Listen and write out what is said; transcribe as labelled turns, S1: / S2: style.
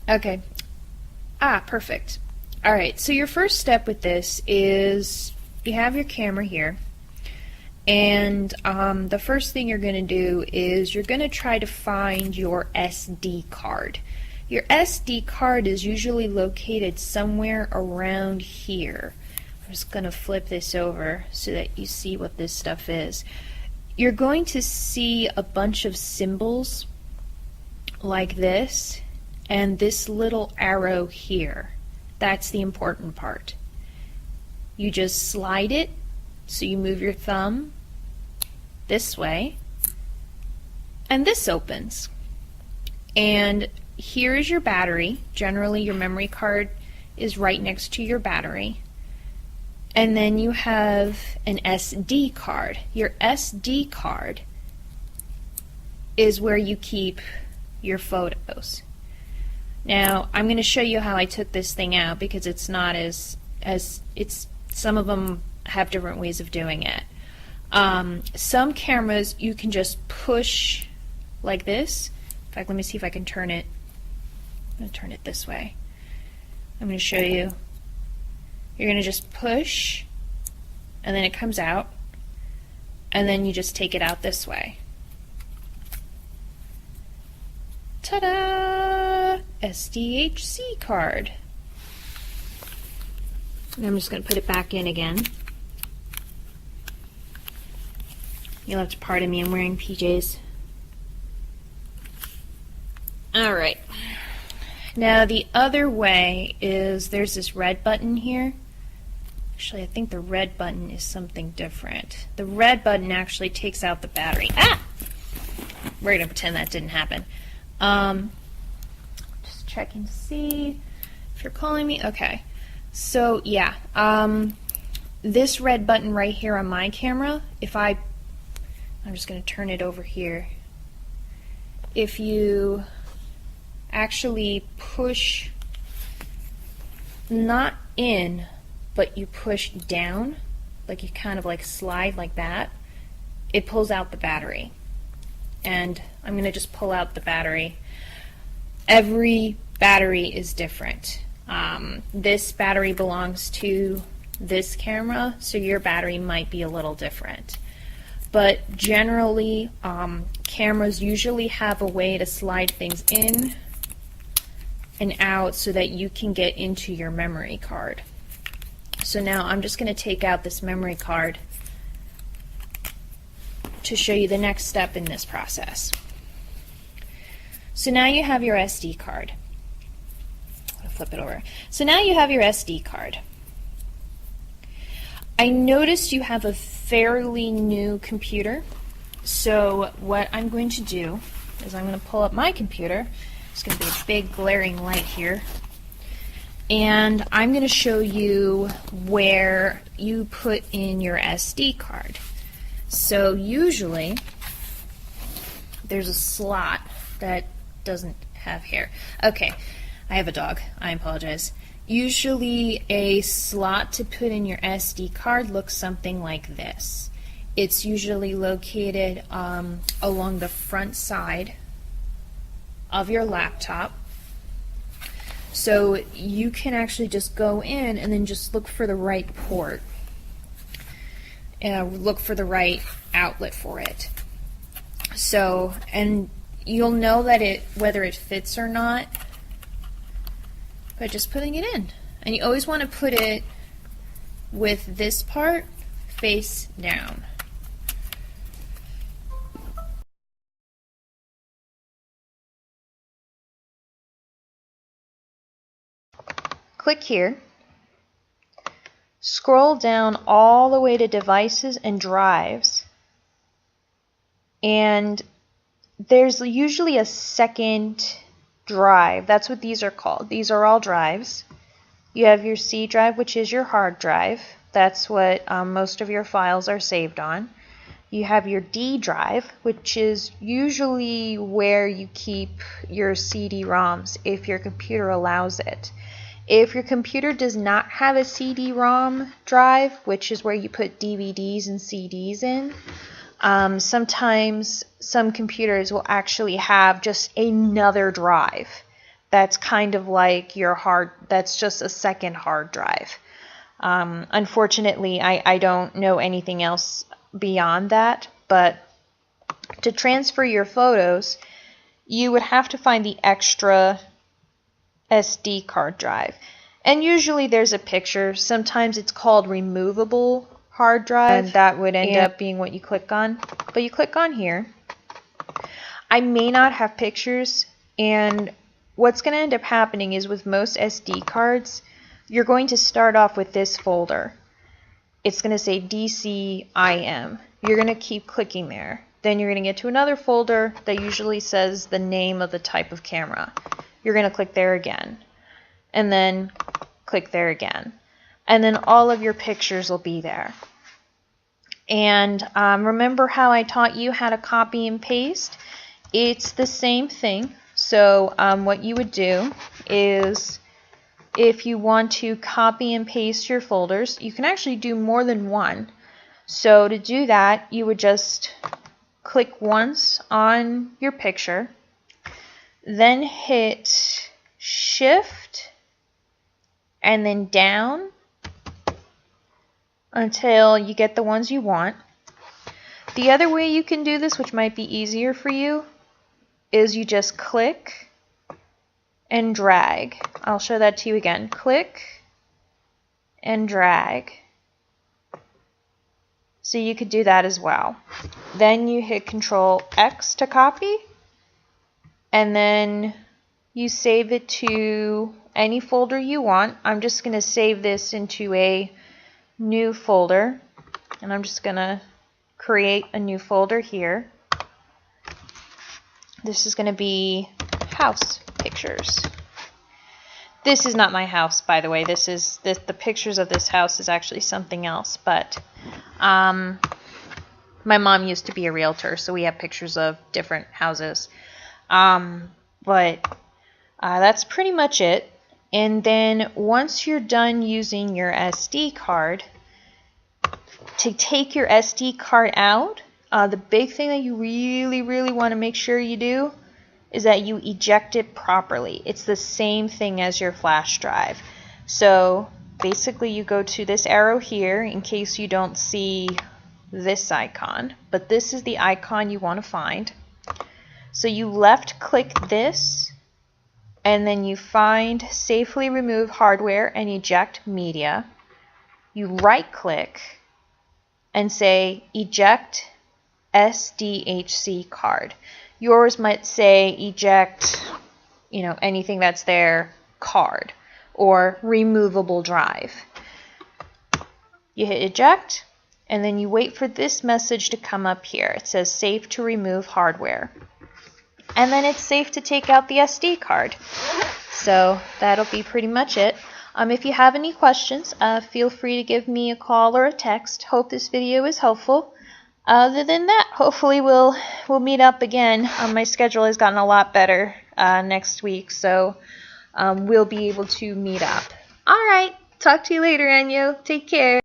S1: Okay. Perfect. All right, so your first step with this is you have your camera here, and the first thing you're going to do is you're going to try to find your SD card. Your SD card is usually located somewhere around here. I'm just going to flip this over so that you see what this stuff is. You're going to see a bunch of symbols like this and this little arrow here. That's the important part. You just slide it, so you move your thumb this way, and this opens. And here is your battery. Generally, your memory card is right next to your battery. And then you have an SD card. Your SD card is where you keep your photos. Now, I'm going to show you how I took this thing out because it's not as some of them have different ways of doing it. Some cameras you can just push like this. In fact, let me see if I can turn it. I'm going to turn it this way. I'm going to show you. You're going to just push, and then it comes out, and then you just take it out this way. Ta-da! SDHC card. And I'm just going to put it back in again. You'll have to pardon me, I'm wearing PJs. Alright. Now the other way is there's this red button here. Actually, I think the red button is something different. The red button actually takes out the battery. We're going to pretend that didn't happen. Just checking to see if you're calling me. Okay. So, yeah. This red button right here on my camera, I'm just going to turn it over here. If you actually push not in, but you push down, like you kind of like slide like that, it pulls out the battery. And I'm going to just pull out the battery. Every battery is different. This battery belongs to this camera, so your battery might be a little different. But generally, cameras usually have a way to slide things in and out so that you can get into your memory card. So now I'm just going to take out this memory card to show you the next step in this process. So now you have your SD card. I'll flip it over. So now you have your SD card. I noticed you have a fairly new computer. So what I'm going to do is I'm going to pull up my computer. It's going to be a big glaring light here. And I'm going to show you where you put in your SD card. So usually there's a slot that doesn't have here. Okay, I have a dog. I apologize. Usually a slot to put in your SD card looks something like this. It's usually located along the front side of your laptop. So you can actually just go in and then just look for the right port. Look for the right outlet for it. So, and you'll know that whether it fits or not by just putting it in. And you always want to put it with this part face down. Click here, scroll down all the way to devices and drives, and there's usually a second drive. That's what these are called. These are all drives. You have your C drive, which is your hard drive. That's what most of your files are saved on. You have your D drive, which is usually where you keep your CD-ROMs if your computer allows it. If your computer does not have a CD-ROM drive, which is where you put DVDs and CDs in, sometimes some computers will actually have just another drive that's kind of like that's just a second hard drive. Unfortunately, I don't know anything else beyond that, but to transfer your photos, you would have to find the extra SD card drive. And usually there's a picture. Sometimes it's called removable hard drive, and that would end up being what you click on. But you click on here. I may not have pictures, and what's going to end up happening is with most SD cards, you're going to start off with this folder. It's going to say DCIM. You're going to keep clicking there. Then you're going to get to another folder that usually says the name of the type of camera. You're going to click there again, and then click there again. And then all of your pictures will be there. And remember how I taught you how to copy and paste? It's the same thing. So what you would do is, if you want to copy and paste your folders, you can actually do more than one. So to do that, you would just click once on your picture, then hit Shift and then down until you get the ones you want. The other way you can do this, which might be easier for you, is you just click and drag. I'll show that to you again. Click and drag. So you could do that as well. Then you hit Control X to copy, and then you save it to any folder you want. I'm just going to save this into a new folder, and I'm just going to create a new folder here. This is going to be house pictures. This is not my house, by the way. The pictures of this house is actually something else, but my mom used to be a realtor, so we have pictures of different houses. But that's pretty much it. And then once you're done using your SD card, to take your SD card out, the big thing that you really want to make sure you do is that you eject it properly. It's the same thing as your flash drive. So basically you go to this arrow here in case you don't see this icon, but this is the icon you want to find. So you left click this, and then you find safely remove hardware and eject media. You right click and say eject SDHC card. Yours might say eject, anything that's there, card, or removable drive. You hit eject, and then you wait for this message to come up here. It says safe to remove hardware. And then it's safe to take out the SD card. So that'll be pretty much it. If you have any questions, feel free to give me a call or a text. Hope this video is helpful. Other than that, hopefully we'll meet up again. My schedule has gotten a lot better next week, so we'll be able to meet up. All right, talk to you later, Enyo. Take care.